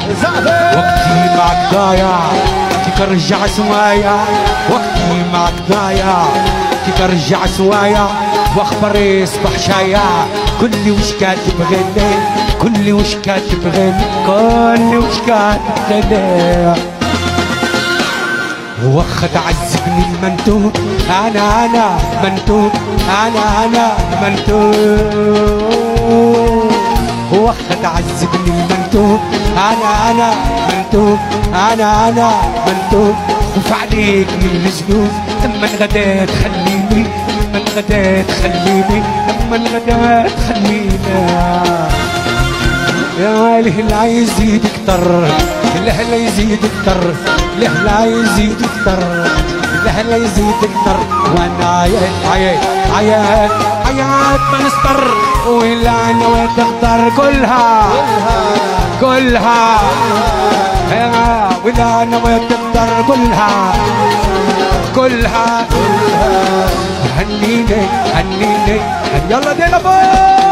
وقتي معك ضايع كيف ارجع سوايا، وقتي معك ضايع كيف ارجع سوايا، واخبر يصبح شايع. كلي وش كاتب غني، كلي وش كاتب غني، كلي وش كاتب غني. وخ تعذبني المنتوب، انا منتوب، انا منتوب. وخ تعذبني المنتوب، انا منتوب، انا منتوب. خوف عليك من الذنوب لما انغديت خليني، لما انغديت خليني، لما انغديت خليني. يا لا يزيد اكتر، لا يزيد اكتر، لا يزيد اكتر، لا يزيد اكتر. وانا عيات ما نصبر، ولا انا وتختار كلها كلها، ولا انا وتختار كلها كلها. هنيني هنيني، يلا دينا فوق.